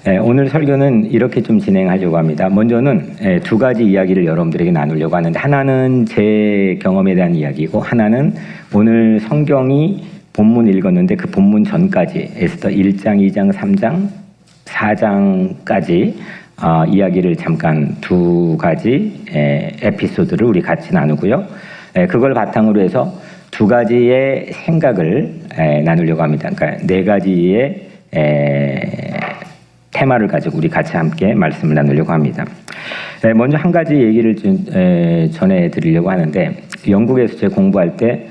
오늘 설교는 이렇게 좀 진행하려고 합니다. 먼저는 두 가지 이야기를 여러분들에게 나누려고 하는데, 하나는 제 경험에 대한 이야기고, 하나는 오늘 성경이 본문 읽었는데 그 본문 전까지 에스더 1장, 2장, 3장, 4장까지 이야기를 잠깐 두 가지 에피소드를 우리 같이 나누고요. 그걸 바탕으로 해서 두 가지의 생각을 나누려고 합니다. 그러니까 네 가지의 테마를 가지고 우리 같이 함께 말씀을 나누려고 합니다. 먼저 한 가지 얘기를 전해드리려고 하는데, 영국에서 제가 공부할 때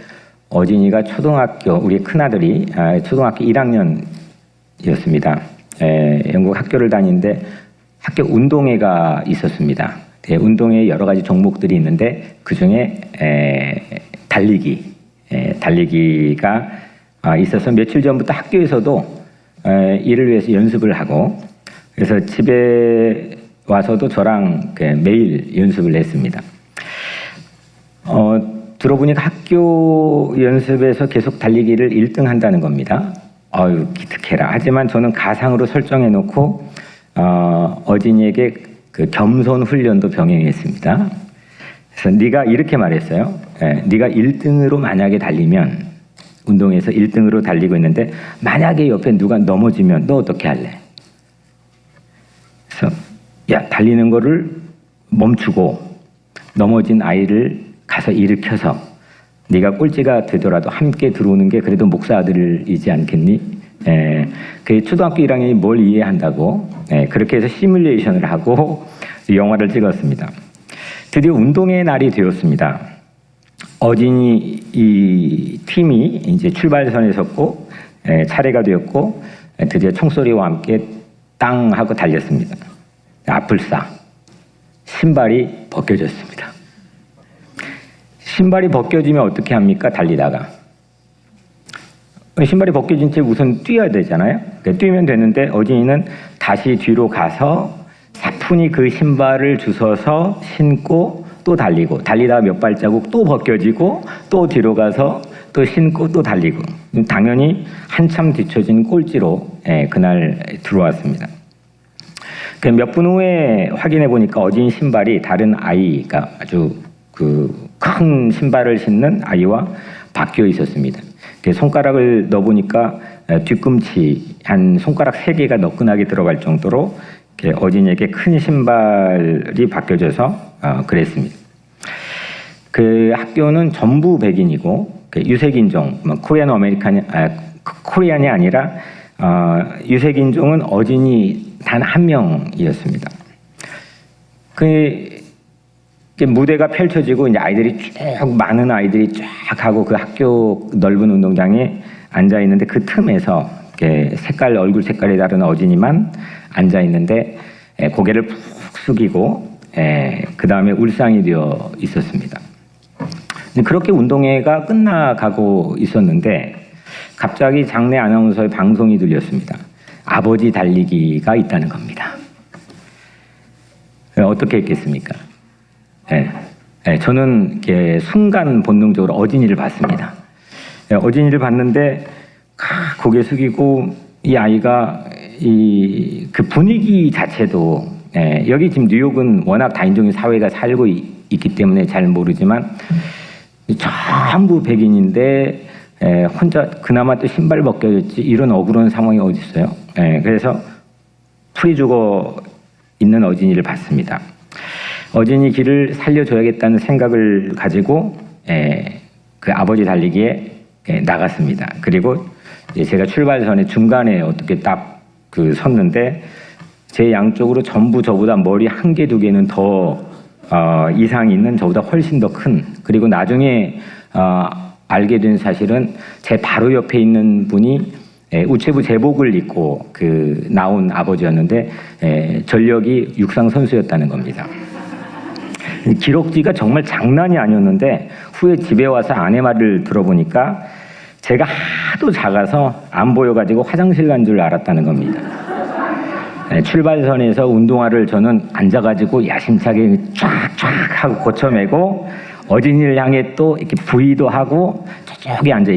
어진이가 초등학교, 우리 큰아들이 초등학교 1학년이었습니다. 영국 학교를 다니는데 학교 운동회가 있었습니다. 운동회에 여러 가지 종목들이 있는데 그 중에 달리기가 있어서 며칠 전부터 학교에서도 이를 위해서 연습을 하고, 그래서 집에 와서도 저랑 매일 연습을 했습니다. 들어보니까 학교 연습에서 계속 달리기를 1등 한다는 겁니다. 아유, 기특해라. 하지만 저는 가상으로 설정해 놓고 어진이에게 그 겸손 훈련도 병행했습니다. 그래서 네가 이렇게 말했어요. 네가 1등으로 만약에 달리면, 운동에서 1등으로 달리고 있는데 만약에 옆에 누가 넘어지면 너 어떻게 할래? 그래서 야, 달리는 거를 멈추고 넘어진 아이를 가서 일으켜서 네가 꼴찌가 되더라도 함께 들어오는 게 그래도 목사 아들이지 않겠니? 그 초등학교 1학년이 뭘 이해한다고 그렇게 해서 시뮬레이션을 하고 영화를 찍었습니다. 드디어 운동의 날이 되었습니다. 어진이 이 팀이 이제 출발선에 섰고 차례가 되었고, 드디어 총소리와 함께 땅 하고 달렸습니다. 아플싸 신발이 벗겨졌습니다. 신발이 벗겨지면 어떻게 합니까? 달리다가 신발이 벗겨진 채 우선 뛰어야 되잖아요. 뛰면 되는데 어진이는 다시 뒤로 가서 사뿐히 그 신발을 주워서 신고 또 달리고, 달리다가 몇 발자국 또 벗겨지고 또 뒤로 가서 또 신고 또 달리고, 당연히 한참 뒤처진 꼴찌로 그날 들어왔습니다. 몇 분 후에 확인해 보니까 어진 신발이 다른 아이가 아주 큰 신발을 신는 아이와 바뀌어 있었습니다. 손가락을 넣어보니까 뒤꿈치 한 손가락 3개가 너끈하게 들어갈 정도로 어진이에게 큰 신발이 바뀌어져서 그랬습니다. 그 학교는 전부 백인이고 유색인종, 코리안이 아니라 유색인종은 어진이 단 한 명이었습니다. 무대가 펼쳐지고 이제 아이들이 쭉, 많은 아이들이 쫙 하고 그 학교 넓은 운동장에 앉아 있는데, 그 틈에서 얼굴 색깔이 다른 어진이만 앉아 있는데 고개를 푹 숙이고 그 다음에 울상이 되어 있었습니다. 그렇게 운동회가 끝나가고 있었는데 갑자기 장내 아나운서의 방송이 들렸습니다. 아버지 달리기가 있다는 겁니다. 어떻게 했겠습니까? 저는 순간 본능적으로 어진이를 봤습니다. 어진이를 봤는데 고개 숙이고, 이 아이가 그 분위기 자체도, 여기 지금 뉴욕은 워낙 다인종의 사회가 살고 있기 때문에 잘 모르지만 전부 백인인데 혼자 그나마 또 신발 벗겨졌지, 이런 억울한 상황이 어디 있어요? 그래서 풀이 죽어 있는 어진이를 봤습니다. 어진이 길을 살려줘야겠다는 생각을 가지고 그 아버지 달리기에 나갔습니다. 그리고 제가 출발선에 중간에 어떻게 딱 섰는데 제 양쪽으로 전부 저보다 머리 1개, 2개는 더 이상이 있는, 저보다 훨씬 더 큰, 그리고 나중에 알게 된 사실은 제 바로 옆에 있는 분이 우체부 제복을 입고 나온 아버지였는데 전력이 육상 선수였다는 겁니다. 기럭지가 정말 장난이 아니었는데 후에 집에 와서 아내 말을 들어보니까 제가 하도 작아서 안 보여가지고 화장실 간 줄 알았다는 겁니다. 출발선에서 운동화를 저는 앉아가지고 야심차게 쫙쫙 하고 고쳐매고 어진이를 향해 또 이렇게 V도 하고 저쪽에 앉아,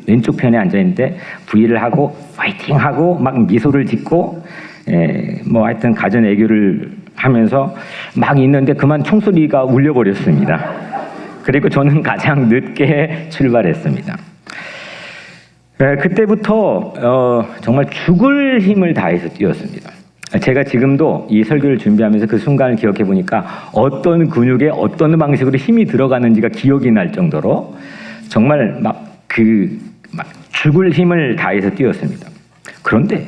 왼쪽 편에 앉아 있는데 V를 하고 파이팅 하고 막 미소를 짓고 뭐 하여튼 가전 애교를 하면서 막 있는데 그만 총소리가 울려버렸습니다. 그리고 저는 가장 늦게 출발했습니다. 그때부터 정말 죽을 힘을 다해서 뛰었습니다. 제가 지금도 이 설교를 준비하면서 그 순간을 기억해 보니까 어떤 근육에 어떤 방식으로 힘이 들어가는지가 기억이 날 정도로 정말 막 죽을 힘을 다해서 뛰었습니다. 그런데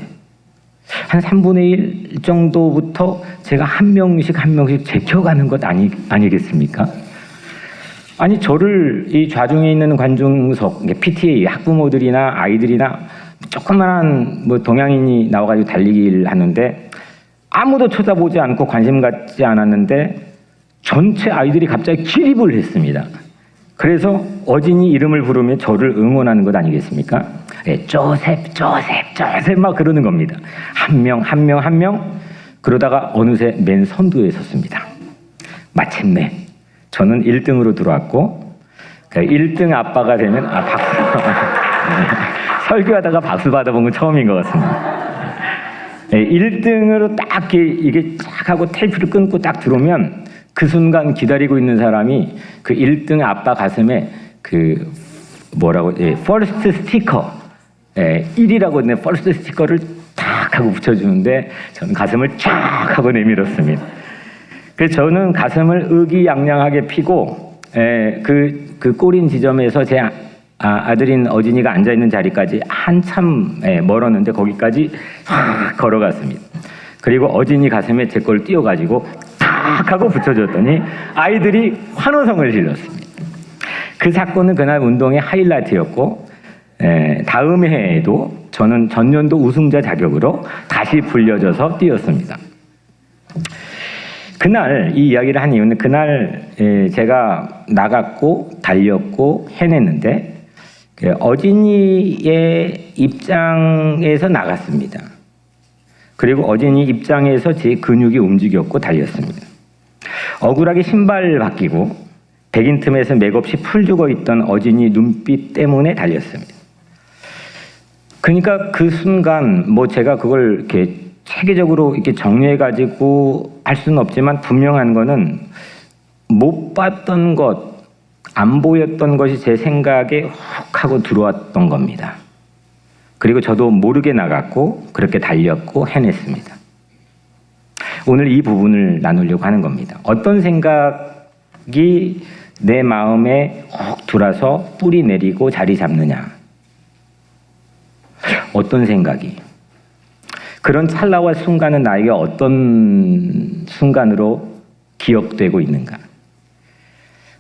한 3분의 1 정도부터 제가 한 명씩 제껴가는 것 아니겠습니까? 아니, 저를 이 좌중에 있는 관중석, PTA 학부모들이나 아이들이나 조그만한 뭐 동양인이 나와가지고 달리기를 하는데 아무도 쳐다보지 않고 관심 갖지 않았는데 전체 아이들이 갑자기 기립을 했습니다. 그래서 어진이 이름을 부르며 저를 응원하는 것 아니겠습니까? 조셉 막 그러는 겁니다. 한 명. 그러다가 어느새 맨 선두에 섰습니다. 마침내 저는 1등으로 들어왔고 1등 아빠가 되면 박수 설교하다가 박수 받아본 건 처음인 것 같습니다. 1등으로 딱 이게 쫙 하고 테이프를 끊고 딱 들어오면 그 순간 기다리고 있는 사람이 그 1등 아빠 가슴에 퍼스트 스티커 1이라고 했는데 퍼스트 스티커를 탁 하고 붙여주는데 저는 가슴을 쫙 하고 내밀었습니다. 그래서 저는 가슴을 의기양양하게 피고 그 꼬린 지점에서 제 아들인 어진이가 앉아있는 자리까지 한참 멀었는데 거기까지 걸어갔습니다. 그리고 어진이 가슴에 제 걸 띄워가지고 탁 하고 붙여줬더니 아이들이 환호성을 질렀습니다. 그 사건은 그날 운동의 하이라이트였고 다음 해에도 저는 전년도 우승자 자격으로 다시 불려져서 뛰었습니다. 그날 이 이야기를 한 이유는 그날 제가 나갔고 달렸고 해냈는데 어진이의 입장에서 나갔습니다. 그리고 어진이 입장에서 제 근육이 움직였고 달렸습니다. 억울하게 신발 바뀌고 백인 틈에서 맥없이 풀 죽어 있던 어진이 눈빛 때문에 달렸습니다. 그러니까 그 순간 뭐 제가 그걸 이렇게 체계적으로 이렇게 정리해가지고 할 수는 없지만 분명한 거는 못 봤던 것, 안 보였던 것이 제 생각에 훅 하고 들어왔던 겁니다. 그리고 저도 모르게 나갔고 그렇게 달렸고 해냈습니다. 오늘 이 부분을 나누려고 하는 겁니다. 어떤 생각이 내 마음에 훅 들어와서 뿌리 내리고 자리 잡느냐? 어떤 생각이? 그런 찰나와 순간은 나에게 어떤 순간으로 기억되고 있는가?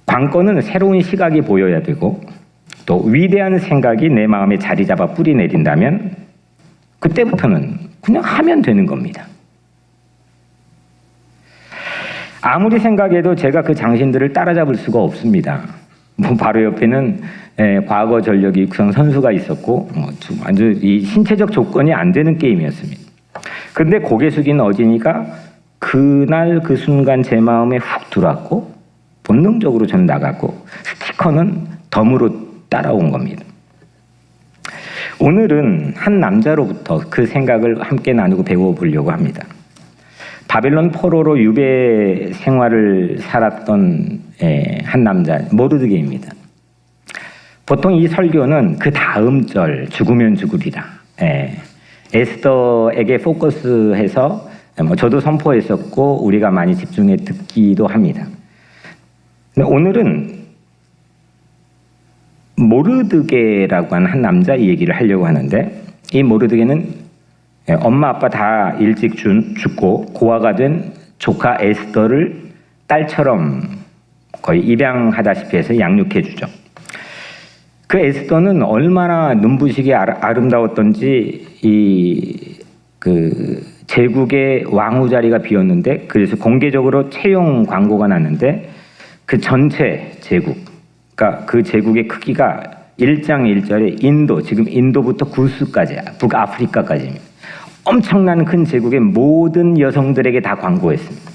관건은 새로운 시각이 보여야 되고 또 위대한 생각이 내 마음에 자리 잡아 뿌리 내린다면 그때부터는 그냥 하면 되는 겁니다. 아무리 생각해도 제가 그 장신들을 따라잡을 수가 없습니다. 뭐 바로 옆에는 과거 전력 육성 선수가 있었고 아주 이 신체적 조건이 안 되는 게임이었습니다. 근데 고개 숙인 어진이가 그날 그 순간 제 마음에 훅 들어왔고 본능적으로 저는 나갔고 스티커는 덤으로 따라온 겁니다. 오늘은 한 남자로부터 그 생각을 함께 나누고 배워보려고 합니다. 바벨론 포로로 유배 생활을 살았던 한 남자 모르드게입니다. 보통 이 설교는 그 다음 절 죽으면 죽으리라 에스더에게 포커스해서 저도 선포했었고 우리가 많이 집중해 듣기도 합니다. 근데 오늘은 모르드게라고 하는 한 남자 얘기를 하려고 하는데 이 모르드게는 엄마 아빠 다 일찍 죽고 고아가 된 조카 에스더를 딸처럼 거의 입양하다시피 해서 양육해 주죠. 그 에스더는 얼마나 눈부시게 아름다웠던지 그 제국의 왕후 자리가 비었는데 그래서 공개적으로 채용 광고가 났는데 그 전체 제국, 그러니까 그 제국의 크기가 1장 1절에 인도, 지금 인도부터 구스까지, 북아프리카까지입니다. 엄청난 큰 제국의 모든 여성들에게 다 광고했습니다.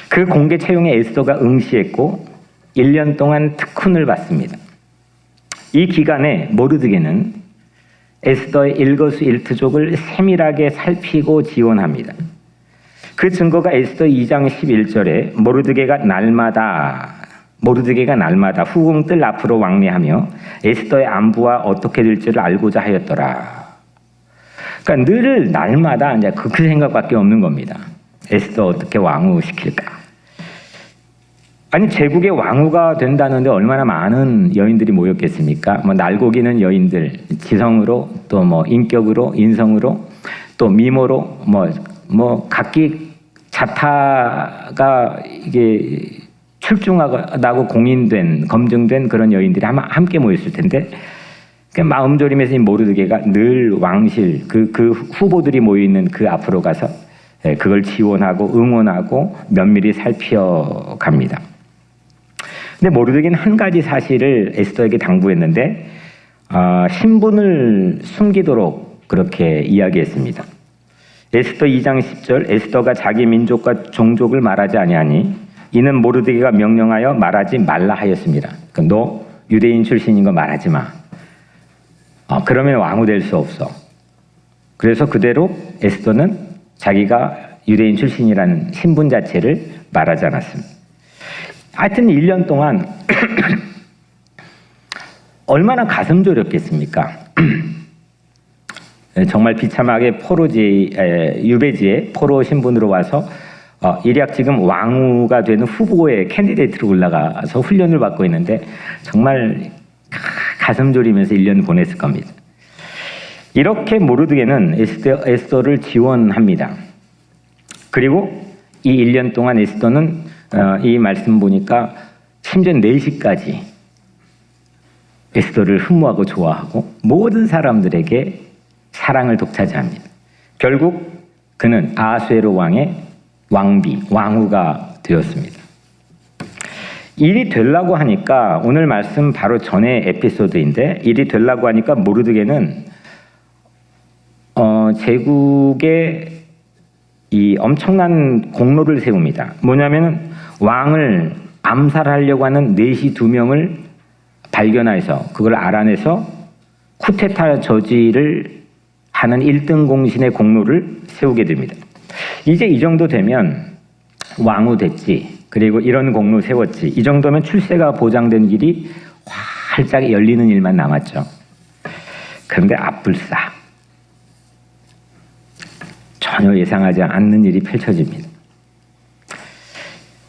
그 공개 채용에 에스더가 응시했고 1년 동안 특훈을 받습니다. 이 기간에 모르드게는 에스더의 일거수일투족을 세밀하게 살피고 지원합니다. 그 증거가 에스더 2장 11절에 모르드게가 날마다 후궁들 앞으로 왕래하며 에스더의 안부와 어떻게 될지를 알고자 하였더라. 그러니까 늘 날마다 이제 그 생각밖에 없는 겁니다. 에스더 어떻게 왕후 시킬까? 아니 제국의 왕후가 된다는데 얼마나 많은 여인들이 모였겠습니까? 뭐 날고기는 여인들, 지성으로 또 뭐 인격으로, 인성으로 또 미모로 뭐 각기 자타가 이게 출중하다고 공인된 검증된 그런 여인들이 아마 함께 모였을 텐데 마음조림에서 이 모르드게가 늘 왕실 그 후보들이 모여 있는 그 앞으로 가서 그걸 지원하고 응원하고 면밀히 살펴갑니다. 근데 모르드게는 한 가지 사실을 에스더에게 당부했는데 신분을 숨기도록 그렇게 이야기했습니다. 에스더 2장 10절 에스더가 자기 민족과 종족을 말하지 아니하니 이는 모르드게가 명령하여 말하지 말라 하였습니다. 그러니까 너 유대인 출신인 거 말하지 마. 그러면 왕후 될 수 없어. 그래서 그대로 에스더는 자기가 유대인 출신이라는 신분 자체를 말하지 않았습니다. 하여튼 1년 동안 얼마나 가슴 졸였겠습니까? 정말 비참하게 유배지에 포로 신분으로 와서 일약 지금 왕후가 되는 후보의 캔디데이트로 올라가서 훈련을 받고 있는데 정말 가슴 졸이면서 1년 보냈을 겁니다. 이렇게 모르드게는 에스더를 지원합니다. 그리고 이 1년 동안 에스더는 이 말씀 보니까 심지어 4시까지 에스더를 흠모하고 좋아하고 모든 사람들에게 사랑을 독차지합니다. 결국 그는 아수에로 왕의 왕후가 되었습니다. 일이 되려고 하니까 오늘 말씀 바로 전에 에피소드인데 일이 되려고 하니까 모르드게는 제국에 이 엄청난 공로를 세웁니다. 뭐냐면 왕을 암살하려고 하는 내시 2명을 발견해서 그걸 알아내서 쿠데타 저지를 하는 1등 공신의 공로를 세우게 됩니다. 이제 이 정도 되면 왕후 됐지. 그리고 이런 공로 세웠지. 이 정도면 출세가 보장된 길이 활짝 열리는 일만 남았죠. 그런데 앞불싸. 전혀 예상하지 않는 일이 펼쳐집니다.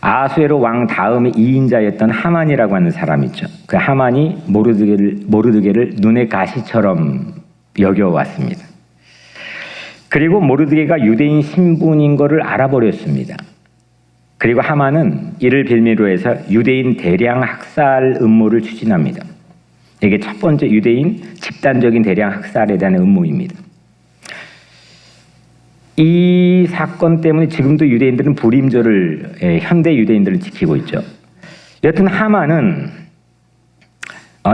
아수에로 왕 다음에 2인자였던 하만이라고 하는 사람이 있죠. 그 하만이 모르드게를 눈의 가시처럼 여겨왔습니다. 그리고 모르드게가 유대인 신분인 것을 알아버렸습니다. 그리고 하만은 이를 빌미로 해서 유대인 대량 학살 음모를 추진합니다. 이게 첫 번째 유대인 집단적인 대량 학살에 대한 음모입니다. 이 사건 때문에 지금도 유대인들은 불임절을 현대 유대인들을 지키고 있죠. 여튼 하만은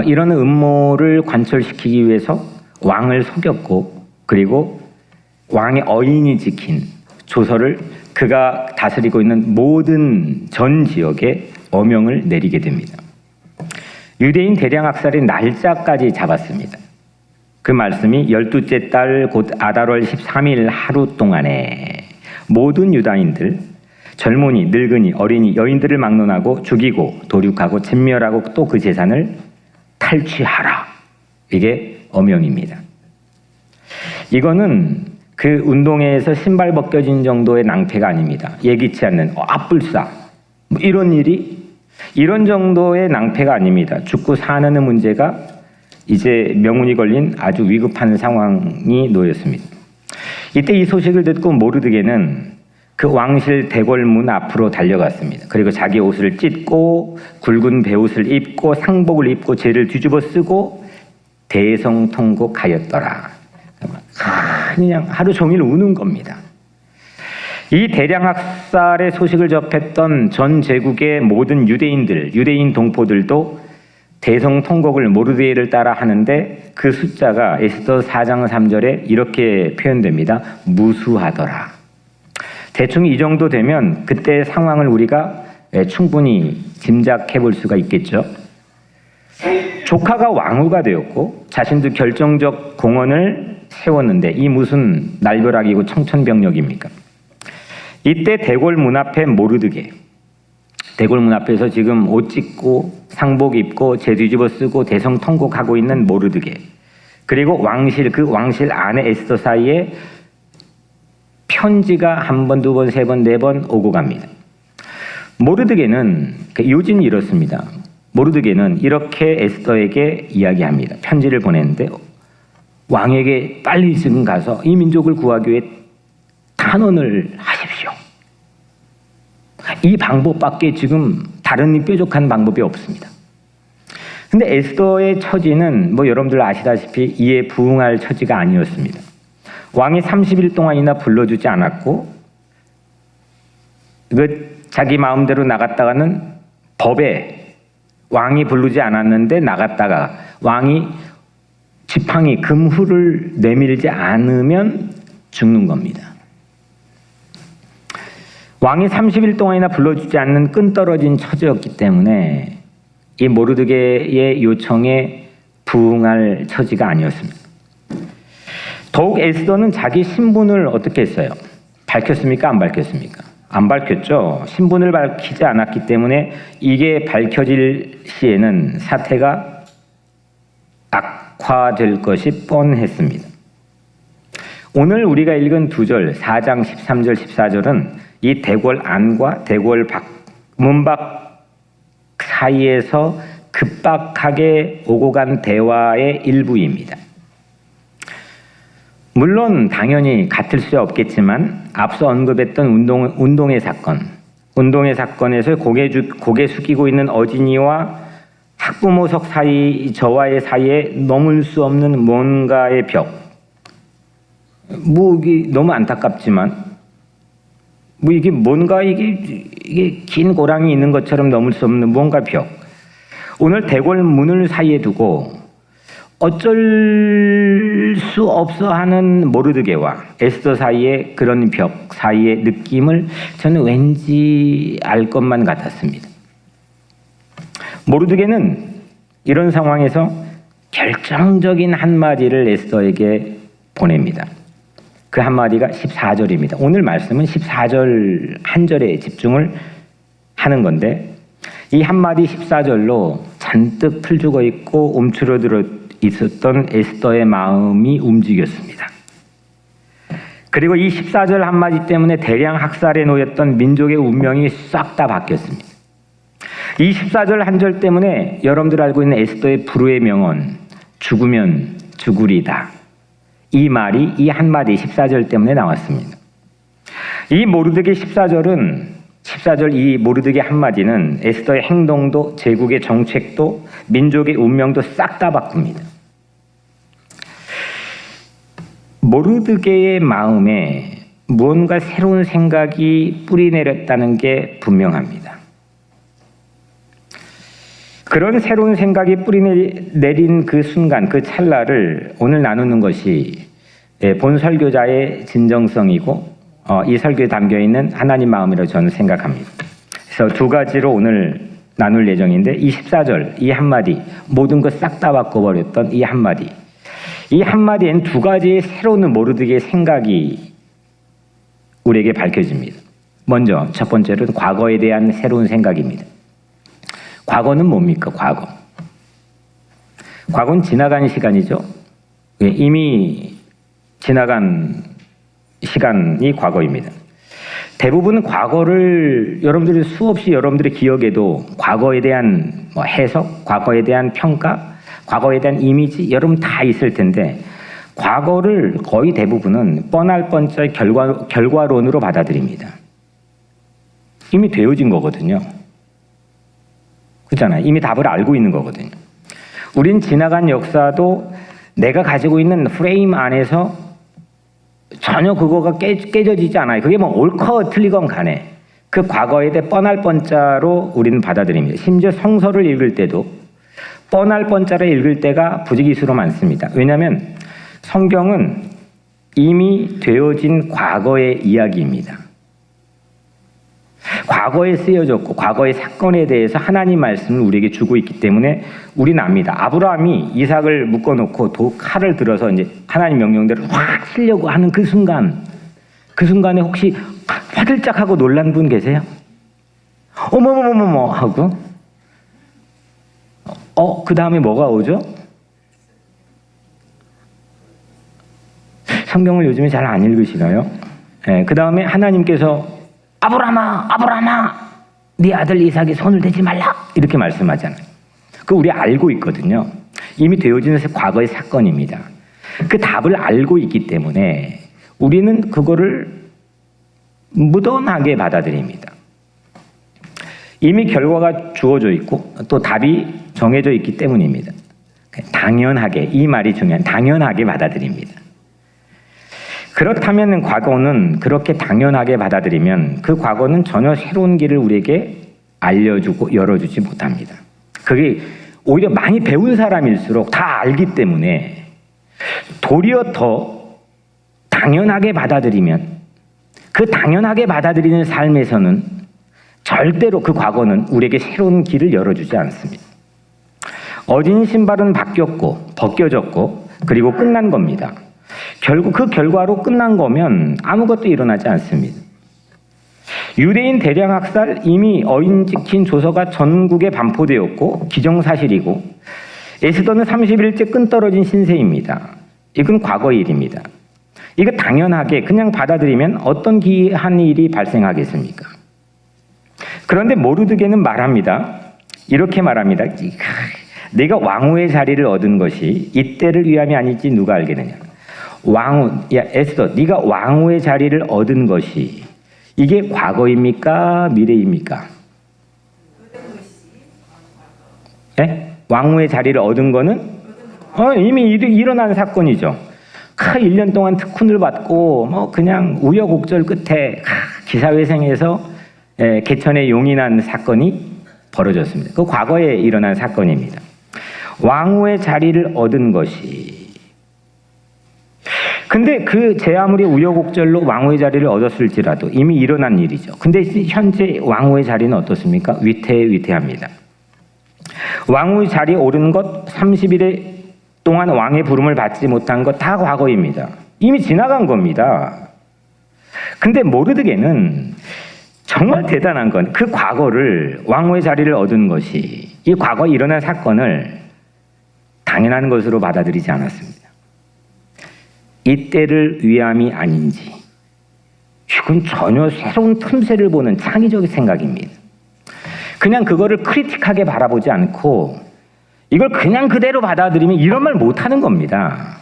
이런 음모를 관철시키기 위해서 왕을 속였고 그리고 왕의 어인이 지킨 조서를 그가 다스리고 있는 모든 전 지역에 어명을 내리게 됩니다. 유대인 대량 학살의 날짜까지 잡았습니다. 그 말씀이 12째 달 곧 아달월 13일 하루 동안에 모든 유다인들 젊은이, 늙은이, 어린이, 여인들을 막론하고 죽이고 도륙하고 진멸하고 또 그 재산을 탈취하라. 이게 어명입니다. 이거는 그 운동회에서 신발 벗겨진 정도의 낭패가 아닙니다. 예기치 않는 앞불싸 뭐 이런 정도의 낭패가 아닙니다. 죽고 사는 문제가 이제 명운이 걸린 아주 위급한 상황이 놓였습니다. 이때 이 소식을 듣고 모르드게는 그 왕실 대궐문 앞으로 달려갔습니다. 그리고 자기 옷을 찢고 굵은 베옷을 입고 상복을 입고 죄를 뒤집어 쓰고 대성통곡하였더라. 그냥 하루 종일 우는 겁니다. 이 대량 학살의 소식을 접했던 전 제국의 모든 유대인 동포들도 대성통곡을 모르드게를 따라 하는데 그 숫자가 에스더 4장 3절에 이렇게 표현됩니다. 무수하더라. 대충 이 정도 되면 그때 상황을 우리가 충분히 짐작해 볼 수가 있겠죠. 조카가 왕후가 되었고 자신도 결정적 공헌을 세웠는데 이 무슨 날벼락이고 청천벽력입니까? 이때 대궐 문 앞에 모르드게, 대궐 문 앞에서 지금 옷 찢고 상복 입고 재 뒤집어 쓰고 대성통곡하고 있는 모르드게, 그리고 왕실, 그 왕실 안에 에스더 사이에 편지가 한 번, 두 번, 세 번, 네 번 오고 갑니다. 모르드게는, 요지는 이렇습니다. 모르드게는 이렇게 에스더에게 이야기합니다. 편지를 보냈는데 왕에게 빨리 지금 가서 이 민족을 구하기 위해 탄원을 하십시오. 이 방법밖에 지금 다른 뾰족한 방법이 없습니다. 근데 에스더의 처지는 뭐 여러분들 아시다시피 이에 부응할 처지가 아니었습니다. 왕이 30일 동안이나 불러주지 않았고 자기 마음대로 나갔다가는 법에 왕이 부르지 않았는데 나갔다가 왕이 지팡이 금후를 내밀지 않으면 죽는 겁니다. 왕이 30일 동안이나 불러주지 않는 끈떨어진 처지였기 때문에 이 모르드게의 요청에 부응할 처지가 아니었습니다. 더욱 에스더는 자기 신분을 어떻게 했어요? 밝혔습니까? 안 밝혔습니까? 안 밝혔죠. 신분을 밝히지 않았기 때문에 이게 밝혀질 시에는 사태가 악화될 것이 뻔했습니다. 오늘 우리가 읽은 2절, 4장 13절, 14절은 이 대궐 안과 대궐 밖, 문밖 사이에서 급박하게 오고 간 대화의 일부입니다. 물론 당연히 같을 수 없겠지만 앞서 언급했던 운동의 사건에서 고개 숙이고 있는 어진이와 학부모석 사이, 저와의 사이에 넘을 수 없는 뭔가의 벽. 뭐 이게 너무 안타깝지만 뭐 이게 뭔가 이게 긴 고랑이 있는 것처럼 넘을 수 없는 뭔가 벽. 오늘 대궐 문을 사이에 두고 어쩔 수 없어 하는 모르드게와 에스더 사이의 그런 벽 사이의 느낌을 저는 왠지 알 것만 같았습니다. 모르드게는 이런 상황에서 결정적인 한마디를 에스더에게 보냅니다. 그 한마디가 14절입니다. 오늘 말씀은 14절 한 절에 집중을 하는 건데 이 한마디 14절로 잔뜩 풀죽어 있고 움츠러들어 있었던 에스더의 마음이 움직였습니다. 그리고 이 14절 한마디 때문에 대량 학살에 놓였던 민족의 운명이 싹 다 바뀌었습니다. 이 14절 한 절 때문에 여러분들 알고 있는 에스더의 불후의 명언, 죽으면 죽으리다. 이 말이 이 한마디 14절 때문에 나왔습니다. 이 모르드게 14절 이 모르드게 한마디는 에스더의 행동도 제국의 정책도 민족의 운명도 싹 다 바꿉니다. 모르드게의 마음에 무언가 새로운 생각이 뿌리내렸다는 게 분명합니다. 그런 새로운 생각이 뿌리내린 그 순간, 그 찰나를 오늘 나누는 것이 본 설교자의 진정성이고 이 설교에 담겨있는 하나님 마음이라고 저는 생각합니다. 그래서 두 가지로 오늘 나눌 예정인데 이 14절, 이 한마디, 모든 것 싹 다 바꿔버렸던 이 한마디. 이 한마디엔 두 가지의 새로운 모르드게의 생각이 우리에게 밝혀집니다. 먼저 첫 번째로는 과거에 대한 새로운 생각입니다. 과거는 뭡니까? 과거는 지나간 시간이죠. 이미 지나간 시간이 과거입니다. 대부분 과거를 여러분들이 수없이 여러분들의 기억에도 과거에 대한 해석, 과거에 대한 평가, 과거에 대한 이미지 여러분 다 있을 텐데 과거를 거의 대부분은 뻔할 뻔짤 결과론으로 받아들입니다. 이미 되어진 거거든요. 그렇잖아요. 이미 답을 알고 있는 거거든요. 우린 지나간 역사도 내가 가지고 있는 프레임 안에서 전혀 그거가 깨져지지 않아요. 그게 뭐 옳거 틀리건 간에 그 과거에 대해 뻔할 뻔자로 우리는 받아들입니다. 심지어 성서를 읽을 때도 뻔할 뻔자를 읽을 때가 부지기수로 많습니다. 왜냐하면 성경은 이미 되어진 과거의 이야기입니다. 과거에 쓰여졌고 과거의 사건에 대해서 하나님 말씀을 우리에게 주고 있기 때문에 우리는 압니다. 아브라함이 이삭을 묶어놓고 칼을 들어서 이제 하나님 명령대로 확 치려고 하는 그 순간에 혹시 화들짝 하고 놀란 분 계세요? 어머머머머 하고 그 다음에 뭐가 오죠? 성경을 요즘에 잘 안 읽으시나요? 네, 그 다음에 하나님께서 아브라함아 네 아들 이삭에 손을 대지 말라 이렇게 말씀하잖아요. 그거 우리 알고 있거든요. 이미 되어진 과거의 사건입니다. 그 답을 알고 있기 때문에 우리는 그거를 무던하게 받아들입니다. 이미 결과가 주어져 있고 또 답이 정해져 있기 때문입니다. 당연하게, 이 말이 중요한, 당연하게 받아들입니다. 그렇다면 과거는 그렇게 당연하게 받아들이면 그 과거는 전혀 새로운 길을 우리에게 알려주고 열어주지 못합니다. 그게 오히려 많이 배운 사람일수록 다 알기 때문에 도리어 더 당연하게 받아들이면 그 당연하게 받아들이는 삶에서는 절대로 그 과거는 우리에게 새로운 길을 열어주지 않습니다. 어진 신발은 벗겨졌고 그리고 끝난 겁니다. 결국 그 결과로 끝난 거면 아무것도 일어나지 않습니다. 유대인 대량 학살 이미 어인 찍힌 조서가 전국에 반포되었고 기정사실이고 에스더는 30일째 끈떨어진 신세입니다. 이건 과거의 일입니다. 이거 당연하게 그냥 받아들이면 어떤 기이한 일이 발생하겠습니까? 그런데 모르드게는 말합니다. 이렇게 말합니다. 내가 왕후의 자리를 얻은 것이 이때를 위함이 아닐지 누가 알겠느냐. 에스더, 네가 왕후의 자리를 얻은 것이 이게 과거입니까? 미래입니까? 네? 왕후의 자리를 얻은 거는 이미 일어난 사건이죠. 1년 동안 특훈을 받고 그냥 우여곡절 끝에 기사회생에서 개천에 용인한 사건이 벌어졌습니다. 그 과거에 일어난 사건입니다. 왕후의 자리를 얻은 것이 근데 제 아무리 우여곡절로 왕후의 자리를 얻었을지라도 이미 일어난 일이죠. 근데 현재 왕후의 자리는 어떻습니까? 위태합니다. 왕후의 자리에 오른 것 30일 동안 왕의 부름을 받지 못한 것 다 과거입니다. 이미 지나간 겁니다. 근데 모르드게는 정말 대단한 건 그 과거를 왕후의 자리를 얻은 것이 이 과거에 일어난 사건을 당연한 것으로 받아들이지 않았습니다. 이때를 위함이 아닌지 이건 전혀 새로운 틈새를 보는 창의적인 생각입니다. 그냥 그거를 크리틱하게 바라보지 않고 이걸 그냥 그대로 받아들이면 이런 말 못하는 겁니다.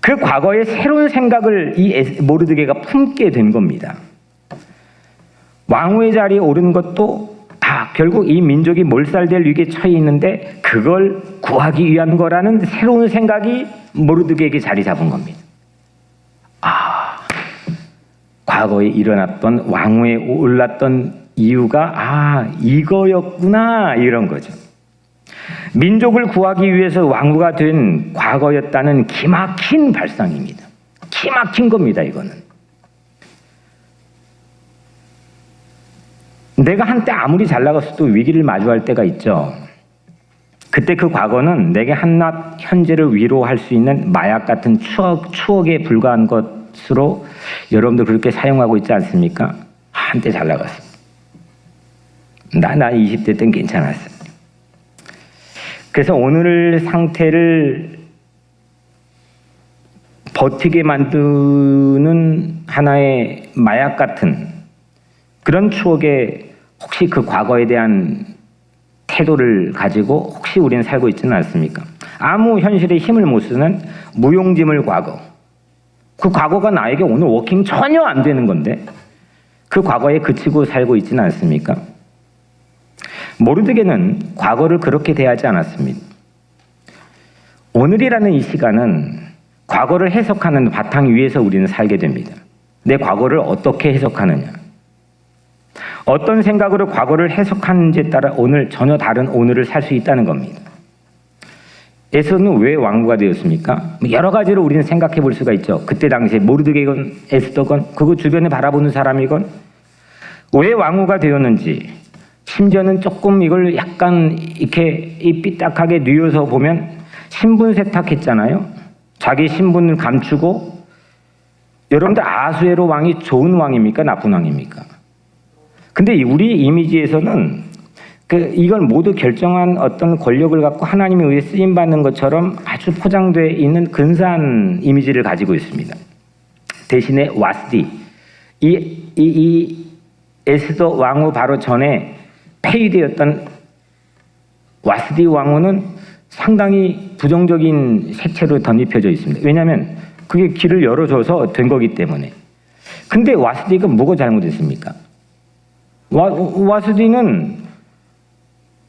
그 과거의 새로운 생각을 이 모르드게가 품게 된 겁니다. 왕후의 자리에 오른 것도 결국 이 민족이 몰살될 위기에 처해 있는데 그걸 구하기 위한 거라는 새로운 생각이 모르드게에게 자리 잡은 겁니다. 과거에 일어났던 왕후에 올랐던 이유가 이거였구나 이런 거죠. 민족을 구하기 위해서 왕후가 된 과거였다는 기막힌 발상입니다. 기막힌 겁니다. 이거는. 내가 한때 아무리 잘 나갔어도 위기를 마주할 때가 있죠. 그때 그 과거는 내게 한낱 현재를 위로할 수 있는 마약 같은 추억에 불과한 것으로 여러분들 그렇게 사용하고 있지 않습니까? 한때 잘 나갔어. 나 20대 땐 괜찮았어. 그래서 오늘 상태를 버티게 만드는 하나의 마약 같은 그런 추억에 혹시 그 과거에 대한 태도를 가지고 혹시 우리는 살고 있지는 않습니까? 아무 현실에 힘을 못 쓰는 무용지물 과거. 그 과거가 나에게 오늘 워킹 전혀 안 되는 건데 그 과거에 그치고 살고 있지는 않습니까? 모르드게는 과거를 그렇게 대하지 않았습니다. 오늘이라는 이 시간은 과거를 해석하는 바탕 위에서 우리는 살게 됩니다. 내 과거를 어떻게 해석하느냐. 어떤 생각으로 과거를 해석하는지에 따라 오늘 전혀 다른 오늘을 살 수 있다는 겁니다. 에스더는 왜 왕후가 되었습니까? 여러 가지로 우리는 생각해 볼 수가 있죠. 그때 당시에 모르드게건 에스더건 그거 주변에 바라보는 사람이건 왜 왕후가 되었는지, 심지어는 조금 이걸 약간 이렇게 삐딱하게 뉘어서 보면 신분 세탁했잖아요. 자기 신분을 감추고. 여러분들 아하수에로 왕이 좋은 왕입니까? 나쁜 왕입니까? 근데 우리 이미지에서는 이걸 모두 결정한 어떤 권력을 갖고 하나님에 의해 쓰임받는 것처럼 아주 포장되어 있는 근사한 이미지를 가지고 있습니다. 대신에 와스디, 이 에스더 왕후 바로 전에 폐위되었던 와스디 왕후는 상당히 부정적인 색채로 덧입혀져 있습니다. 왜냐하면 그게 길을 열어줘서 된 거기 때문에. 근데 와스디가 뭐가 잘못했습니까? 와스디는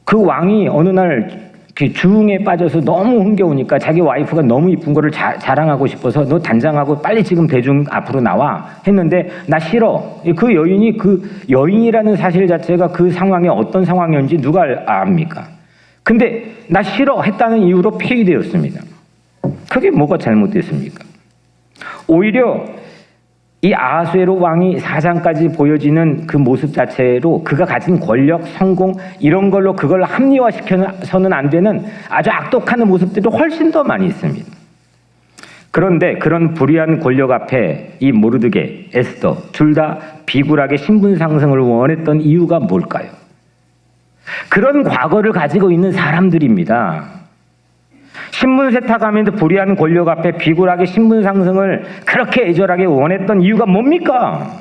그 왕이 어느 날 주흥에 빠져서 너무 흥겨우니까 자기 와이프가 너무 이쁜 거를 자랑하고 싶어서 너 단장하고 빨리 지금 대중 앞으로 나와 했는데 나 싫어. 그 여인이 그 여인이라는 사실 자체가 그 상황이 어떤 상황이었는지 누가 압니까? 근데 나 싫어 했다는 이유로 폐위되었습니다. 그게 뭐가 잘못됐습니까? 오히려 이 아하수에로 왕이 사장까지 보여지는 그 모습 자체로 그가 가진 권력, 성공 이런 걸로 그걸 합리화시켜서는 안 되는 아주 악독한 모습들이 훨씬 더 많이 있습니다. 그런데 그런 불의한 권력 앞에 이 모르드게, 에스더 둘 다 비굴하게 신분 상승을 원했던 이유가 뭘까요? 그런 과거를 가지고 있는 사람들입니다. 신분 세탁하면서 불의한 권력 앞에 비굴하게 신분 상승을 그렇게 애절하게 원했던 이유가 뭡니까?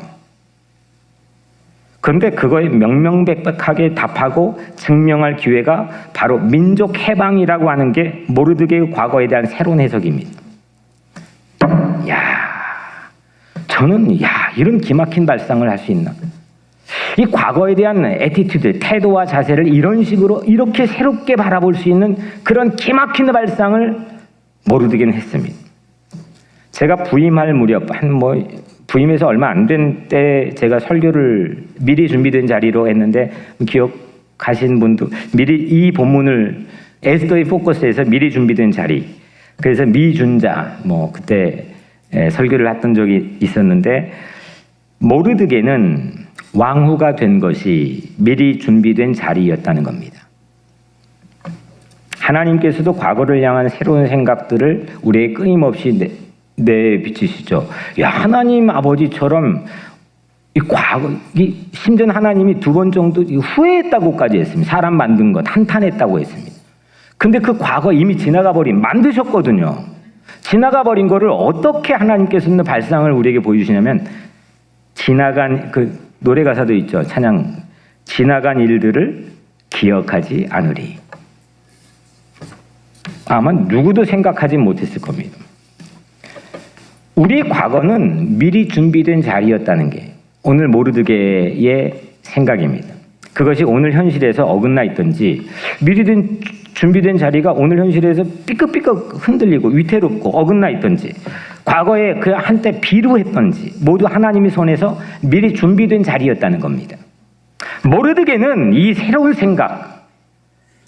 그런데 그거에 명명백백하게 답하고 증명할 기회가 바로 민족 해방이라고 하는 게 모르드게의 과거에 대한 새로운 해석입니다. 저는 이런 기막힌 발상을 할 수 있나? 이 과거에 대한 애티튜드, 태도와 자세를 이런 식으로 이렇게 새롭게 바라볼 수 있는 그런 기막힌 발상을 모르드게는 했습니다. 제가 부임할 무렵 부임해서 얼마 안 된 때 제가 설교를 미리 준비된 자리로 했는데 기억하신 분도 미리 이 본문을 에스더의 포커스에서 미리 준비된 자리. 그래서 미준자 그때 설교를 했던 적이 있었는데 모르드게는 왕후가 된 것이 미리 준비된 자리였다는 겁니다. 하나님께서도 과거를 향한 새로운 생각들을 우리에게 끊임없이 내비치시죠. 하나님 아버지처럼 심지어 하나님이 2번 정도 후회했다고까지 했습니다. 사람 만든 것 한탄했다고 했습니다. 근데 그 과거 이미 지나가 버린 만드셨거든요. 지나가 버린 거를 어떻게 하나님께서는 발상을 우리에게 보여주시냐면 지나간 노래 가사도 있죠. 찬양. 지나간 일들을 기억하지 않으리. 아마 누구도 생각하지 못했을 겁니다. 우리의 과거는 미리 준비된 자리였다는 게 오늘 모르드게의 생각입니다. 그것이 오늘 현실에서 어긋나 있든지 미리 준비된 자리가 오늘 현실에서 삐끗삐끗 흔들리고 위태롭고 어긋나 있든지 과거에 그 한때 비루했던지 모두 하나님의 손에서 미리 준비된 자리였다는 겁니다. 모르드게는 이 새로운 생각,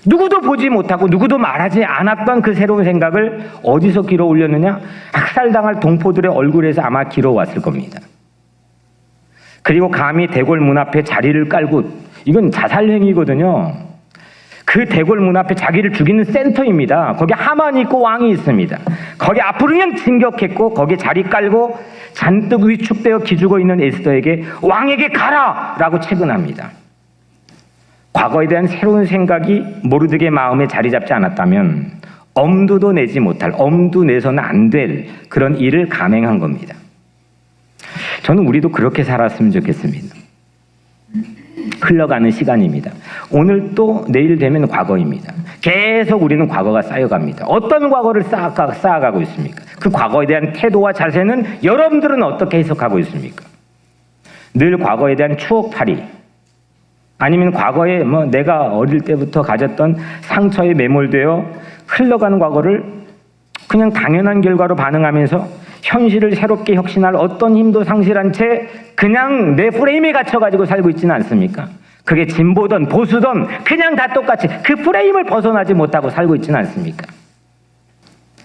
누구도 보지 못하고 누구도 말하지 않았던 그 새로운 생각을 어디서 길어 올렸느냐? 학살당할 동포들의 얼굴에서 아마 길어 왔을 겁니다. 그리고 감히 대궐 문 앞에 자리를 깔고, 이건 자살행위거든요. 그 대궐 문 앞에 자기를 죽이는 센터입니다. 거기 하만이 있고 왕이 있습니다. 거기 앞으로 그냥 진격했고 거기 자리 깔고 잔뜩 위축되어 기죽어 있는 에스더에게 왕에게 가라! 라고 체근합니다. 과거에 대한 새로운 생각이 모르드게 마음에 자리 잡지 않았다면 엄두도 내지 못할, 엄두 내서는 안 될 그런 일을 감행한 겁니다. 저는 우리도 그렇게 살았으면 좋겠습니다. 흘러가는 시간입니다. 오늘 또 내일 되면 과거입니다. 계속 우리는 과거가 쌓여갑니다. 어떤 과거를 쌓아가고 있습니까? 그 과거에 대한 태도와 자세는 여러분들은 어떻게 해석하고 있습니까? 늘 과거에 대한 추억팔이, 아니면 과거에 내가 어릴 때부터 가졌던 상처에 매몰되어 흘러가는 과거를 그냥 당연한 결과로 반응하면서 현실을 새롭게 혁신할 어떤 힘도 상실한 채 그냥 내 프레임에 갇혀가지고 살고 있지는 않습니까? 그게 진보든 보수든 그냥 다 똑같이 그 프레임을 벗어나지 못하고 살고 있지는 않습니까?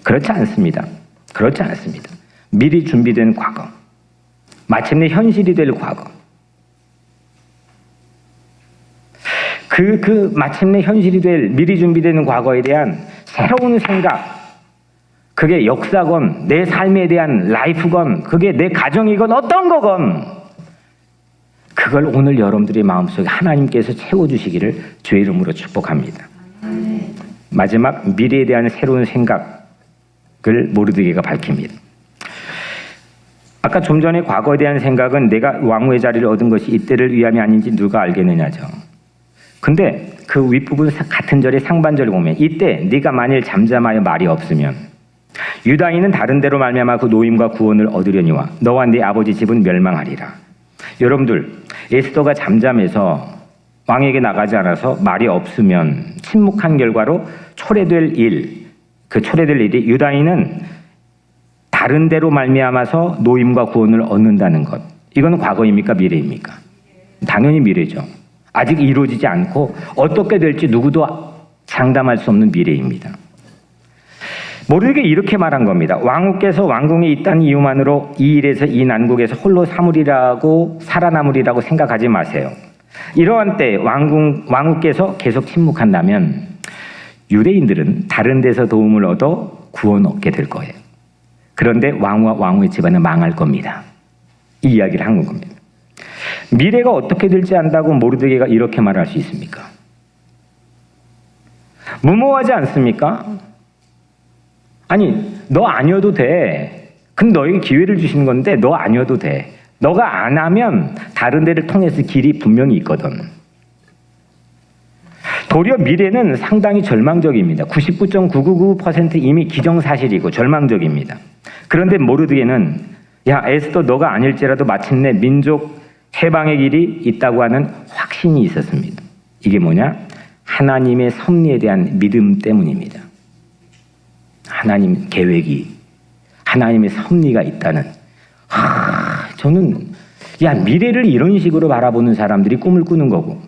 그렇지 않습니다. 그렇지 않습니다. 미리 준비된 과거, 마침내 현실이 될 과거, 마침내 현실이 될 미리 준비되는 과거에 대한 새로운 생각, 그게 역사건, 내 삶에 대한 라이프건, 그게 내 가정이건 어떤 거건, 그걸 오늘 여러분들의 마음속에 하나님께서 채워주시기를 주의 이름으로 축복합니다. 마지막, 미래에 대한 새로운 생각을 모르드게가 밝힙니다. 아까 좀 전에 과거에 대한 생각은 내가 왕후의 자리를 얻은 것이 이때를 위함이 아닌지 누가 알겠느냐죠. 근데 그 윗부분 같은 절의 상반절을 보면 이때 네가 만일 잠잠하여 말이 없으면 유다인은 다른 데로 말미암아 그 노임과 구원을 얻으려니와 너와 네 아버지 집은 멸망하리라. 여러분들, 에스더가 잠잠해서 왕에게 나가지 않아서 말이 없으면 침묵한 결과로 초래될 일, 그 초래될 일이 유다인은 다른 데로 말미암아서 노임과 구원을 얻는다는 것, 이건 과거입니까? 미래입니까? 당연히 미래죠. 아직 이루어지지 않고 어떻게 될지 누구도 장담할 수 없는 미래입니다. 모르게 이렇게 말한 겁니다. 왕후께서 왕궁에 있다는 이유만으로 이 일에서 이 난국에서 홀로 살아남으리라고 생각하지 마세요. 이러한 때 왕후께서 계속 침묵한다면 유대인들은 다른 데서 도움을 얻어 구원 얻게 될 거예요. 그런데 왕후와 왕후의 집안은 망할 겁니다. 이 이야기를 한 겁니다. 미래가 어떻게 될지 안다고 모르드게가 이렇게 말할 수 있습니까? 무모하지 않습니까? 아니, 너 아니어도 돼. 그럼 너에게 기회를 주시는 건데 너 아니어도 돼. 너가 안 하면 다른 데를 통해서 길이 분명히 있거든. 도리어 미래는 상당히 절망적입니다. 99.999% 이미 기정사실이고 절망적입니다. 그런데 모르드게는 야, 에스더 너가 아닐지라도 마침내 민족 해방의 길이 있다고 하는 확신이 있었습니다. 이게 뭐냐? 하나님의 섭리에 대한 믿음 때문입니다. 하나님 계획이, 하나님의 섭리가 있다는. 저는 미래를 이런 식으로 바라보는 사람들이 꿈을 꾸는 거고,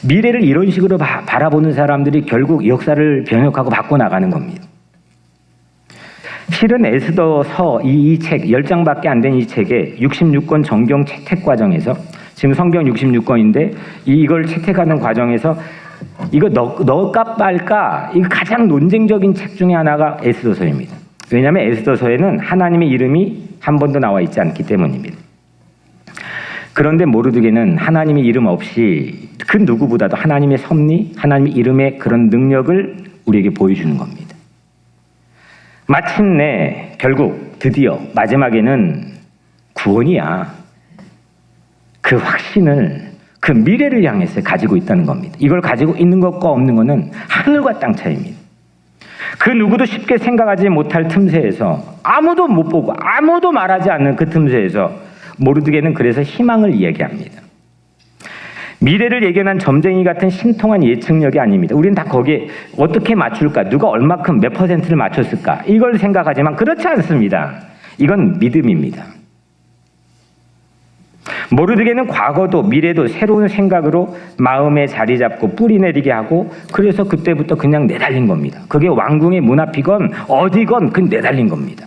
미래를 이런 식으로 바라보는 사람들이 결국 역사를 변혁하고 바꿔나가는 겁니다. 실은 에스더서 이 책 10장밖에 안 된 이 책에 66권 정경 채택 과정에서, 지금 성경 66권인데 이걸 채택하는 과정에서 이거 넣을까 말까, 이거 가장 논쟁적인 책 중에 하나가 에스더서입니다. 왜냐하면 에스더서에는 하나님의 이름이 한 번도 나와 있지 않기 때문입니다. 그런데 모르드게는 하나님의 이름 없이 그 누구보다도 하나님의 섭리, 하나님의 이름의 그런 능력을 우리에게 보여주는 겁니다. 마침내 결국 드디어 마지막에는 구원이야. 그 확신을, 그 미래를 향해서 가지고 있다는 겁니다. 이걸 가지고 있는 것과 없는 것은 하늘과 땅 차이입니다. 그 누구도 쉽게 생각하지 못할 틈새에서, 아무도 못 보고 아무도 말하지 않는 그 틈새에서 모르드게는 그래서 희망을 이야기합니다. 미래를 예견한 점쟁이 같은 신통한 예측력이 아닙니다. 우리는 다 거기에 어떻게 맞출까, 누가 얼마큼 몇 퍼센트를 맞췄을까, 이걸 생각하지만 그렇지 않습니다. 이건 믿음입니다. 모르드게는 과거도 미래도 새로운 생각으로 마음에 자리 잡고 뿌리 내리게 하고, 그래서 그때부터 그냥 내달린 겁니다. 그게 왕궁의 문 앞이건 어디건 그냥 내달린 겁니다.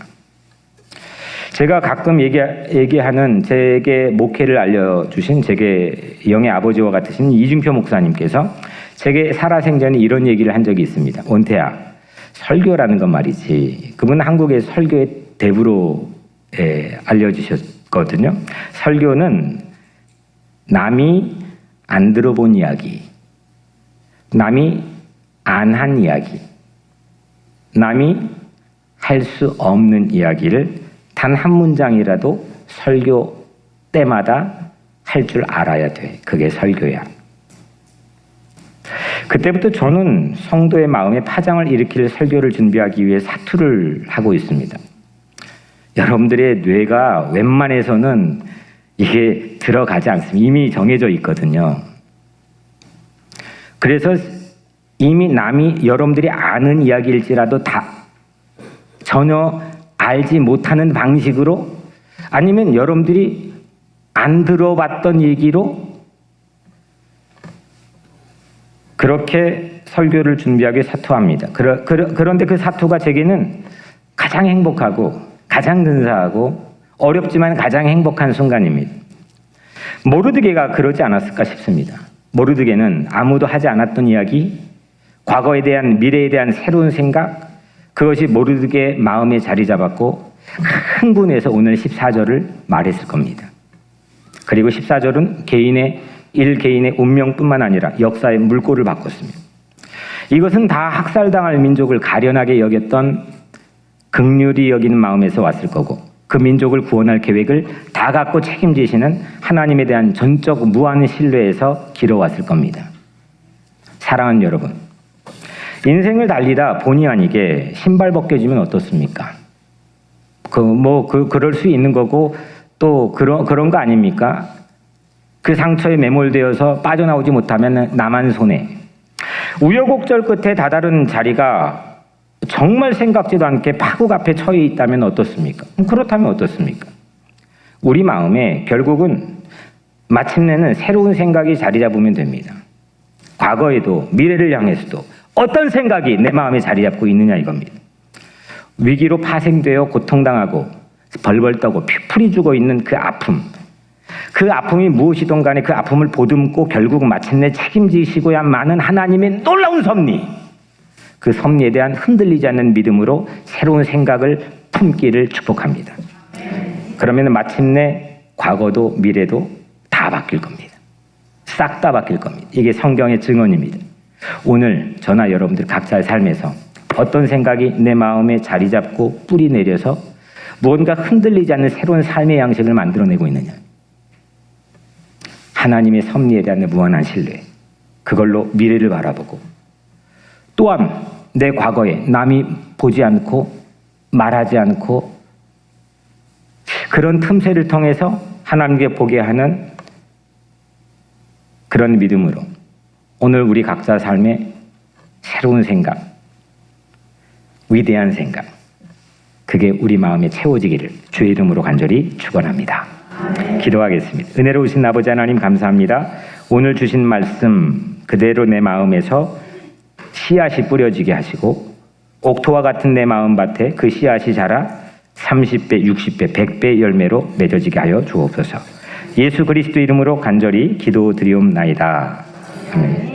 제가 가끔 얘기하는, 제게 목회를 알려주신 제게 영의 아버지와 같으신 이중표 목사님께서 제게 살아생전에 이런 얘기를 한 적이 있습니다. 원태야, 설교라는 건 말이지, 그분은 한국의 설교의 대부로 알려주셨거든요. 설교는 남이 안 들어본 이야기, 남이 안 한 이야기, 남이 할 수 없는 이야기를 단 한 문장이라도 설교 때마다 할 줄 알아야 돼. 그게 설교야. 그때부터 저는 성도의 마음에 파장을 일으킬 설교를 준비하기 위해 사투를 하고 있습니다. 여러분들의 뇌가 웬만해서는 이게 들어가지 않습니다. 이미 정해져 있거든요. 그래서 이미 남이 여러분들이 아는 이야기일지라도 다 전혀 알지 못하는 방식으로, 아니면 여러분들이 안 들어봤던 얘기로 그렇게 설교를 준비하기 사투합니다. 그런데 그 사투가 제게는 가장 행복하고 가장 근사하고 어렵지만 가장 행복한 순간입니다. 모르드게가 그러지 않았을까 싶습니다. 모르드게는 아무도 하지 않았던 이야기, 과거에 대한 미래에 대한 새로운 생각, 그것이 모르드게 마음에 자리 잡았고 흥분해서 오늘 14절을 말했을 겁니다. 그리고 14절은 개인의 운명뿐만 아니라 역사의 물꼬를 바꿨습니다. 이것은 다 학살당할 민족을 가련하게 여겼던 긍휼히 여기는 마음에서 왔을 거고, 그 민족을 구원할 계획을 다 갖고 책임지시는 하나님에 대한 전적 무한 신뢰에서 길어왔을 겁니다. 사랑하는 여러분, 인생을 달리다 본의 아니게 신발 벗겨지면 어떻습니까? 그럴 수 있는 거고, 또 그런 거 아닙니까? 그 상처에 매몰되어서 빠져나오지 못하면 나만 손해. 우여곡절 끝에 다다른 자리가 정말 생각지도 않게 파국 앞에 처해 있다면 어떻습니까? 그렇다면 어떻습니까? 우리 마음에 결국은 마침내는 새로운 생각이 자리 잡으면 됩니다. 과거에도 미래를 향해서도 어떤 생각이 내 마음에 자리 잡고 있느냐 이겁니다. 위기로 파생되어 고통당하고 벌벌 떠고 피풀이 죽어 있는 그 아픔, 그 아픔이 무엇이든 간에 그 아픔을 보듬고 결국 마침내 책임지시고야 마는 하나님의 놀라운 섭리, 그 섭리에 대한 흔들리지 않는 믿음으로 새로운 생각을 품기를 축복합니다. 그러면 마침내 과거도 미래도 다 바뀔 겁니다. 싹 다 바뀔 겁니다. 이게 성경의 증언입니다. 오늘 저나 여러분들 각자의 삶에서 어떤 생각이 내 마음에 자리 잡고 뿌리 내려서 무언가 흔들리지 않는 새로운 삶의 양식을 만들어내고 있느냐. 하나님의 섭리에 대한 무한한 신뢰, 그걸로 미래를 바라보고, 또한 내 과거에 남이 보지 않고 말하지 않고 그런 틈새를 통해서 하나님께 보게 하는 그런 믿음으로 오늘 우리 각자 삶에 새로운 생각, 위대한 생각, 그게 우리 마음에 채워지기를 주의 이름으로 간절히 축원합니다. 기도하겠습니다. 은혜로우신 아버지 하나님 감사합니다. 오늘 주신 말씀 그대로 내 마음에서 씨앗이 뿌려지게 하시고 옥토와 같은 내 마음밭에 그 씨앗이 자라 30배, 60배, 100배 열매로 맺어지게 하여 주옵소서. 예수 그리스도 이름으로 간절히 기도드리옵나이다. 아멘.